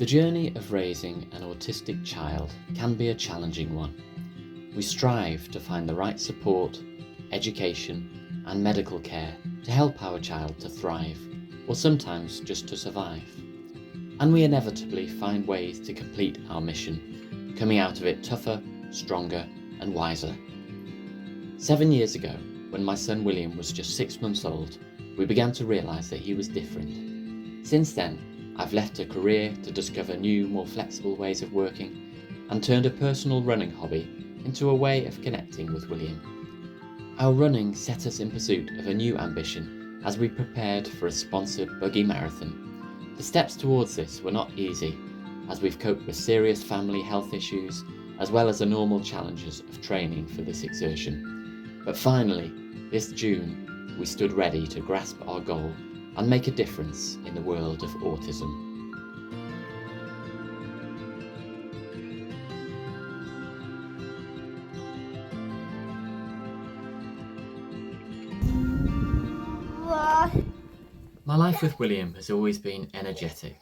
The journey of raising an autistic child can be a challenging one. We strive to find the right support, education, and medical care to help our child to thrive, or sometimes just to survive. And we inevitably find ways to complete our mission, coming out of it tougher, stronger, and wiser. 7 years ago, when my son William was just 6 months old, we began to realise that he was different. Since then, I've left a career to discover new, more flexible ways of working, and turned a personal running hobby into a way of connecting with William. Our running set us in pursuit of a new ambition as we prepared for a sponsored buggy marathon. The steps towards this were not easy, as we've coped with serious family health issues, as well as the normal challenges of training for this exertion. But finally, this June, we stood ready to grasp our goal and make a difference in the world of autism. My life with William has always been energetic.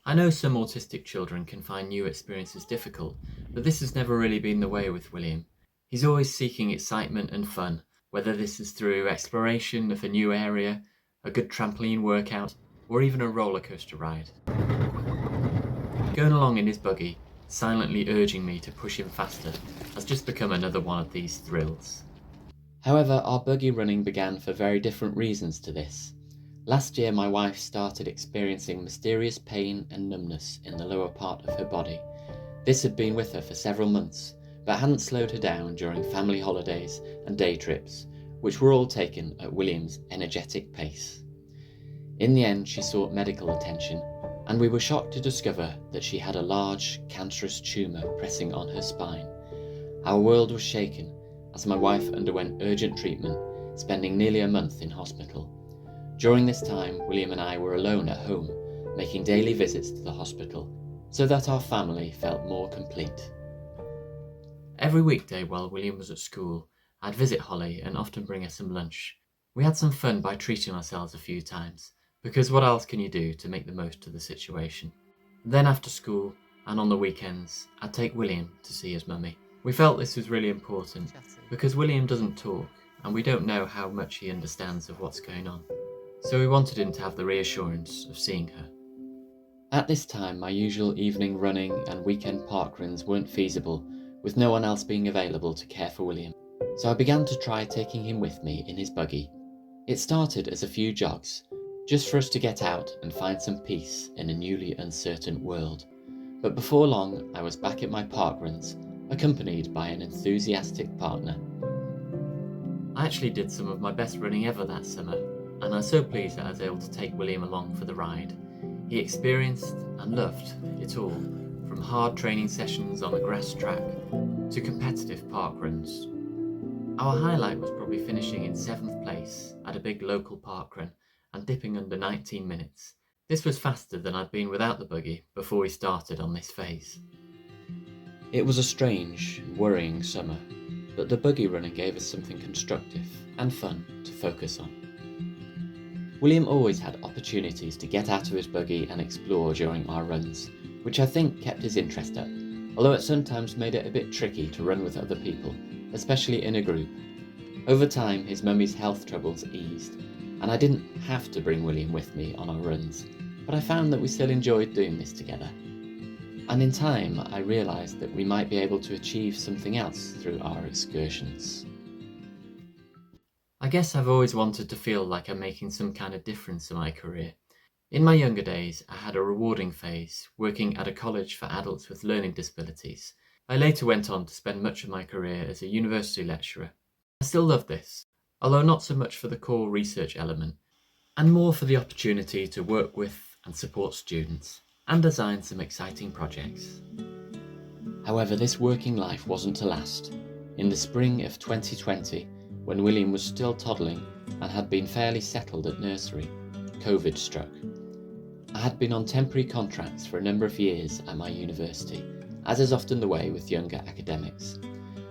I know some autistic children can find new experiences difficult, but this has never really been the way with William. He's always seeking excitement and fun, whether this is through exploration of a new area, a good trampoline workout, or even a roller coaster ride. Going along in his buggy, silently urging me to push him faster, has just become another one of these thrills. However, our buggy running began for very different reasons to this. Last year, my wife started experiencing mysterious pain and numbness in the lower part of her body. This had been with her for several months, but hadn't slowed her down during family holidays and day trips, which were all taken at William's energetic pace. In the end, she sought medical attention, and we were shocked to discover that she had a large, cancerous tumour pressing on her spine. Our world was shaken as my wife underwent urgent treatment, spending nearly a month in hospital. During this time, William and I were alone at home, making daily visits to the hospital, so that our family felt more complete. Every weekday while William was at school, I'd visit Holly and often bring her some lunch. We had some fun by treating ourselves a few times, because what else can you do to make the most of the situation? Then after school, and on the weekends, I'd take William to see his mummy. We felt this was really important, because William doesn't talk, and we don't know how much he understands of what's going on. So we wanted him to have the reassurance of seeing her. At this time, my usual evening running and weekend park runs weren't feasible, with no one else being available to care for William. So I began to try taking him with me in his buggy. It started as a few jogs, just for us to get out and find some peace in a newly uncertain world. But before long, I was back at my park runs, accompanied by an enthusiastic partner. I actually did some of my best running ever that summer, and I'm so pleased that I was able to take William along for the ride. He experienced and loved it all, from hard training sessions on a grass track to competitive park runs. Our highlight was probably finishing in 7th place at a big local park run and dipping under 19 minutes. This was faster than I'd been without the buggy before we started on this phase. It was a strange, worrying summer, but the buggy running gave us something constructive and fun to focus on. William always had opportunities to get out of his buggy and explore during our runs, which I think kept his interest up, although it sometimes made it a bit tricky to run with other people, especially in a group. Over time, his mummy's health troubles eased, and I didn't have to bring William with me on our runs, but I found that we still enjoyed doing this together. And in time, I realised that we might be able to achieve something else through our excursions. I guess I've always wanted to feel like I'm making some kind of difference in my career. In my younger days, I had a rewarding phase working at a college for adults with learning disabilities. I later went on to spend much of my career as a university lecturer. I still love this, although not so much for the core research element, and more for the opportunity to work with and support students, and design some exciting projects. However, this working life wasn't to last. In the spring of 2020, when William was still toddling and had been fairly settled at nursery, COVID struck. I had been on temporary contracts for a number of years at my university, as is often the way with younger academics.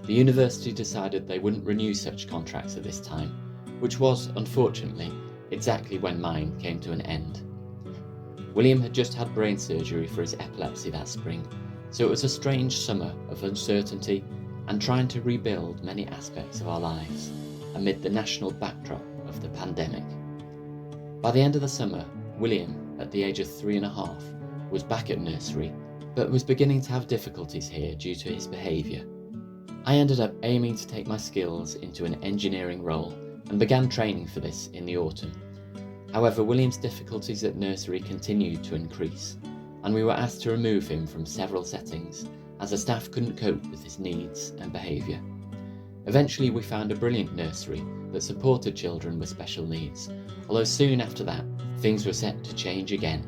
The university decided they wouldn't renew such contracts at this time, which was, unfortunately, exactly when mine came to an end. William had just had brain surgery for his epilepsy that spring, so it was a strange summer of uncertainty and trying to rebuild many aspects of our lives amid the national backdrop of the pandemic. By the end of the summer, William, at the age of 3.5, was back at nursery, but was beginning to have difficulties here due to his behaviour. I ended up aiming to take my skills into an engineering role and began training for this in the autumn. However, William's difficulties at nursery continued to increase, and we were asked to remove him from several settings as the staff couldn't cope with his needs and behaviour. Eventually we found a brilliant nursery that supported children with special needs, although soon after that things were set to change again.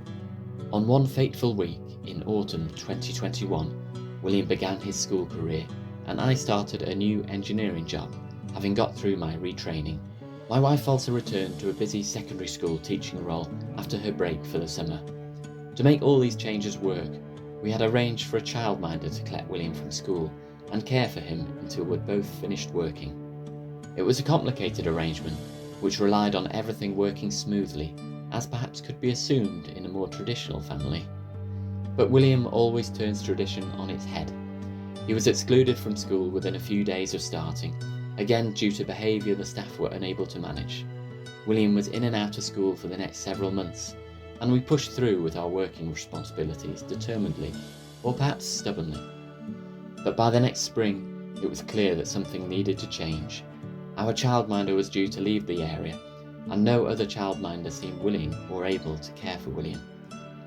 On one fateful week in autumn 2021, William began his school career and I started a new engineering job, having got through my retraining. My wife also returned to a busy secondary school teaching role after her break for the summer. To make all these changes work, we had arranged for a childminder to collect William from school and care for him until we'd both finished working. It was a complicated arrangement, which relied on everything working smoothly, as perhaps could be assumed in a more traditional family. But William always turns tradition on its head. He was excluded from school within a few days of starting, again due to behaviour the staff were unable to manage. William was in and out of school for the next several months, and we pushed through with our working responsibilities determinedly, or perhaps stubbornly. But by the next spring, it was clear that something needed to change. Our childminder was due to leave the area, and no other childminder seemed willing or able to care for William.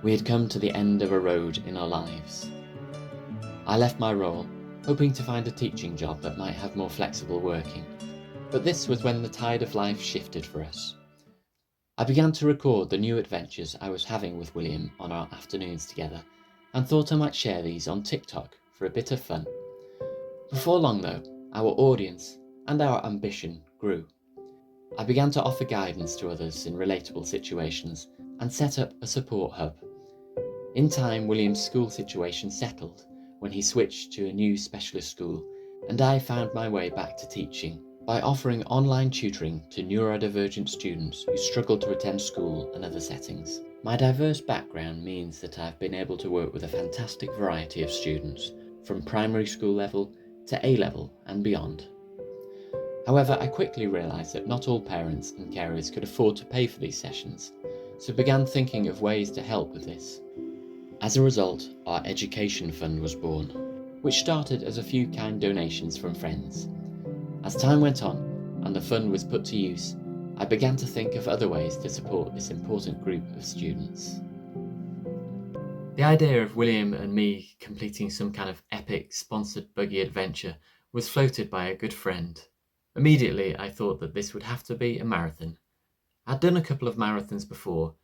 We had come to the end of a road in our lives. I left my role, hoping to find a teaching job that might have more flexible working, but this was when the tide of life shifted for us. I began to record the new adventures I was having with William on our afternoons together, and thought I might share these on TikTok for a bit of fun. Before long though, our audience and our ambition grew. I began to offer guidance to others in relatable situations and set up a support hub. In time, William's school situation settled when he switched to a new specialist school, and I found my way back to teaching by offering online tutoring to neurodivergent students who struggle to attend school and other settings. My diverse background means that I've been able to work with a fantastic variety of students, from primary school level to A level and beyond. However, I quickly realised that not all parents and carers could afford to pay for these sessions, so began thinking of ways to help with this. As a result, our education fund was born, which started as a few kind donations from friends. As time went on and the fund was put to use, I began to think of other ways to support this important group of students. The idea of William and me completing some kind of epic sponsored buggy adventure was floated by a good friend. Immediately I thought that this would have to be a marathon. I'd done a couple of marathons before,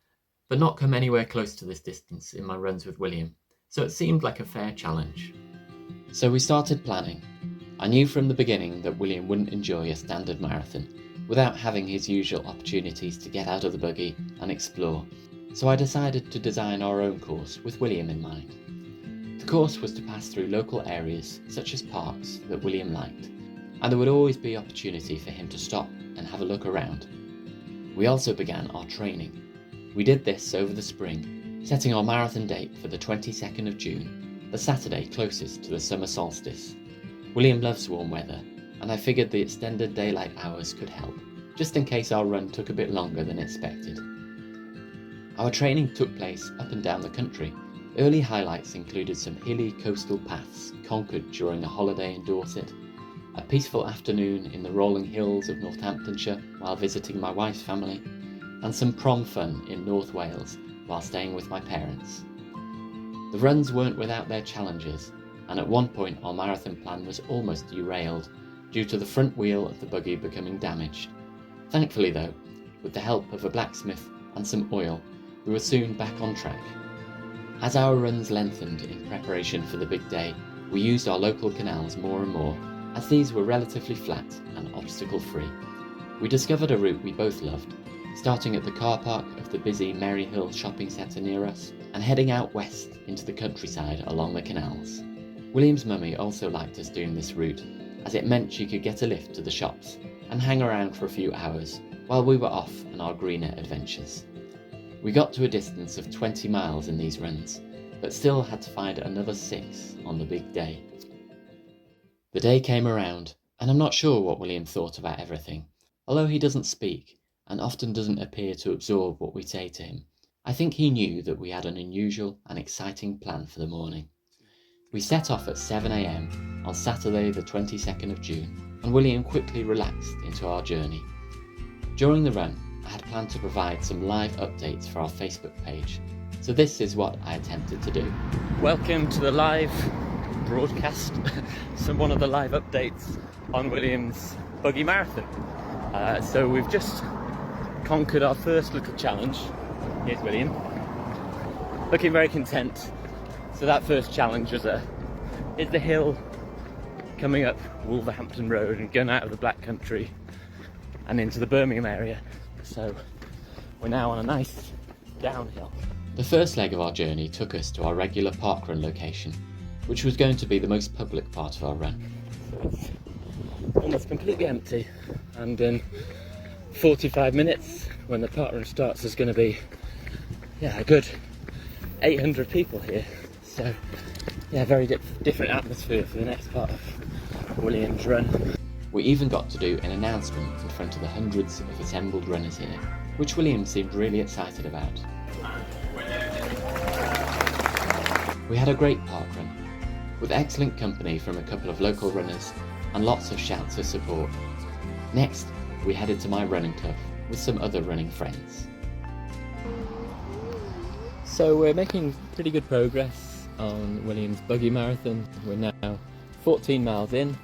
but not come anywhere close to this distance in my runs with William, so it seemed like a fair challenge. So we started planning. I knew from the beginning that William wouldn't enjoy a standard marathon without having his usual opportunities to get out of the buggy and explore, so I decided to design our own course with William in mind. The course was to pass through local areas such as parks that William liked, and there would always be opportunity for him to stop and have a look around. We also began our training. We did this over the spring, setting our marathon date for the 22nd of June, the Saturday closest to the summer solstice. William loves warm weather, and I figured the extended daylight hours could help, just in case our run took a bit longer than expected. Our training took place up and down the country. Early highlights included some hilly coastal paths conquered during a holiday in Dorset, a peaceful afternoon in the rolling hills of Northamptonshire while visiting my wife's family, and some prom fun in North Wales while staying with my parents. The runs weren't without their challenges, and at one point our marathon plan was almost derailed due to the front wheel of the buggy becoming damaged. Thankfully though, with the help of a blacksmith and some oil, we were soon back on track. As our runs lengthened in preparation for the big day, we used our local canals more and more, as these were relatively flat and obstacle-free. We discovered a route we both loved, starting at the car park of the busy Merry Hill shopping centre near us, and heading out west into the countryside along the canals. William's mummy also liked us doing this route, as it meant she could get a lift to the shops and hang around for a few hours while we were off on our greener adventures. We got to a distance of 20 miles in these runs, but still had to find another 6 on the big day. The day came around, and I'm not sure what William thought about everything. Although he doesn't speak, and often doesn't appear to absorb what we say to him, I think he knew that we had an unusual and exciting plan for the morning. We set off at 7 a.m. on Saturday the 22nd of June, and William quickly relaxed into our journey. During the run, I had planned to provide some live updates for our Facebook page, so this is what I attempted to do. Welcome to the live broadcast, one of the live updates on William's buggy marathon. So we've just conquered our first little challenge. Here's William, looking very content. So that first challenge was is the hill coming up Wolverhampton Road and going out of the Black Country and into the Birmingham area. So we're now on a nice downhill. The first leg of our journey took us to our regular parkrun location, which was going to be the most public part of our run. So it's almost completely empty, and in 45 minutes when the parkrun starts there's going to be a good 800 people here. So very different atmosphere for the next part of William's run. We even got to do an announcement in front of the hundreds of assembled runners here, which William seemed really excited about. We had a great park run, with excellent company from a couple of local runners and lots of shouts of support. Next, we headed to my running club with some other running friends. So we're making pretty good progress on William's buggy marathon. We're now 14 miles in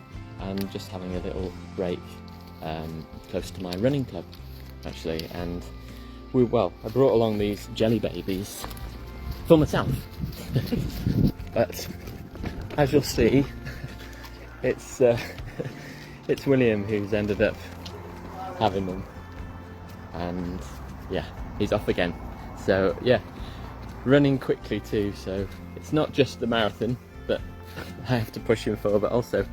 and just having a little break close to my running club actually, and I brought along these jelly babies for myself. But as you'll see, it's William who's ended up having them, and he's off again. So running quickly too, so it's not just the marathon that I have to push him for, but also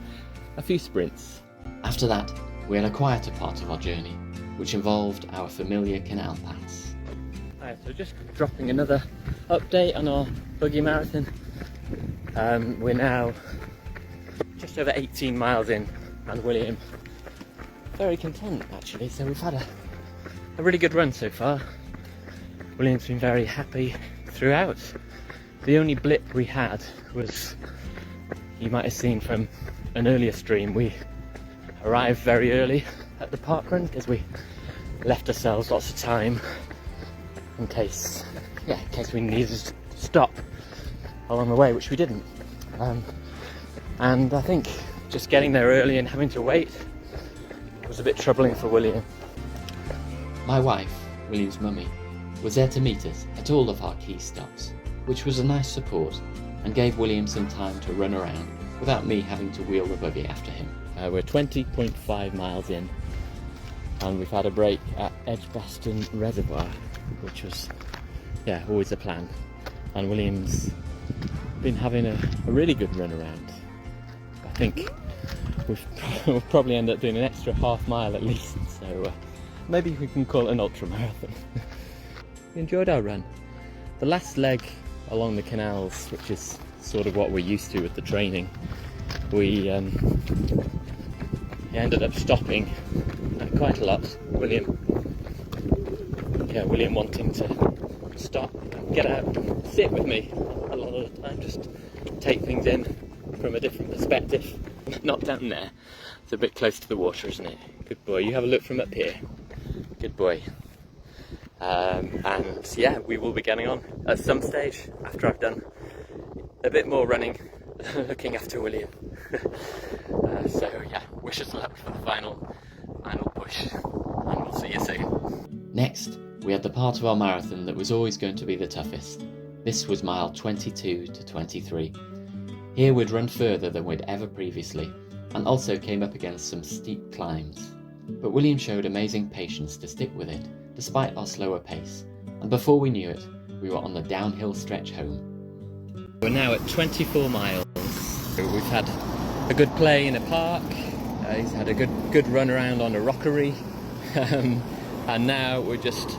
a few sprints. After that, we had a quieter part of our journey, which involved our familiar canal paths. Right, so just dropping another update on our buggy marathon. We're now just over 18 miles in, and William very content actually, so we've had a really good run so far. William's been very happy throughout. The only blip we had was, you might have seen from an earlier stream, we arrived very early at the parkrun because we left ourselves lots of time in case we needed to stop along the way, which we didn't. And I think just getting there early and having to wait was a bit troubling for William. My wife, William's mummy, was there to meet us at all of our key stops, which was a nice support and gave William some time to run around without me having to wheel the buggy after him. We're 20.5 miles in, and we've had a break at Edgbaston Reservoir, which was always a plan, and William's been having a really good run around. I think we'll probably end up doing an extra half mile at least, so maybe we can call it an ultra marathon. We enjoyed our run. The last leg along the canals, which is sort of what we're used to with the training, we ended up stopping quite a lot. William wanting to stop and get out and sit with me a lot of the time, just take things in from a different perspective. Not down there, it's a bit close to the water, isn't it? Good boy, you have a look from up here. Good boy. We will be getting on at some stage after I've done a bit more running looking after William. Wish us luck for the final push, and we'll see you soon. Next, we had the part of our marathon that was always going to be the toughest. This was mile 22 to 23. Here we'd run further than we'd ever previously, and also came up against some steep climbs. But William showed amazing patience to stick with it, despite our slower pace, and before we knew it, we were on the downhill stretch home. We're now at 24 miles. We've had a good play in a park, he's had a good run around on a rockery, and now we're just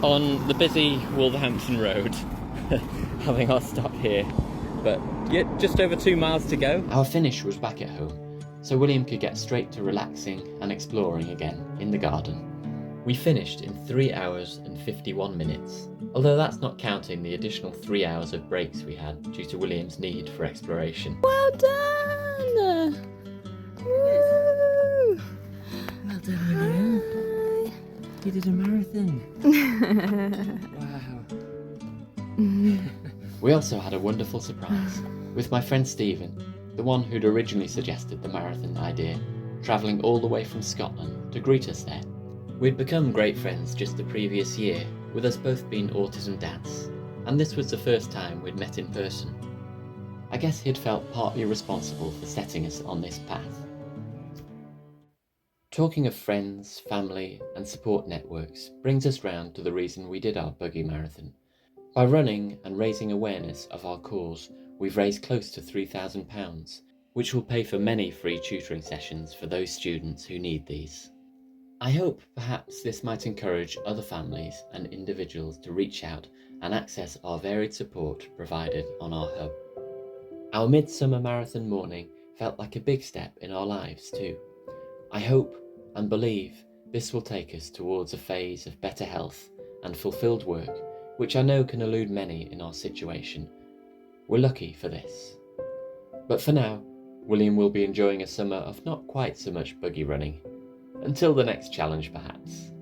on the busy Wolverhampton Road, having our stop here. But yeah, just over 2 miles to go. Our finish was back at home, so William could get straight to relaxing and exploring again in the garden. We finished in 3 hours and 51 minutes, although that's not counting the additional 3 hours of breaks we had due to William's need for exploration. Well done! Woo! Well done, William. You did a marathon. Wow. We also had a wonderful surprise, with my friend Stephen, the one who'd originally suggested the marathon idea, travelling all the way from Scotland to greet us there. We'd become great friends just the previous year, with us both being autism dads, and this was the first time we'd met in person. I guess he'd felt partly responsible for setting us on this path. Talking of friends, family and support networks brings us round to the reason we did our buggy marathon. By running and raising awareness of our cause, we've raised close to £3,000, which will pay for many free tutoring sessions for those students who need these. I hope perhaps this might encourage other families and individuals to reach out and access our varied support provided on our hub. Our midsummer marathon morning felt like a big step in our lives too. I hope and believe this will take us towards a phase of better health and fulfilled work, which I know can elude many in our situation. We're lucky for this. But for now, William will be enjoying a summer of not quite so much buggy running. Until the next challenge, perhaps.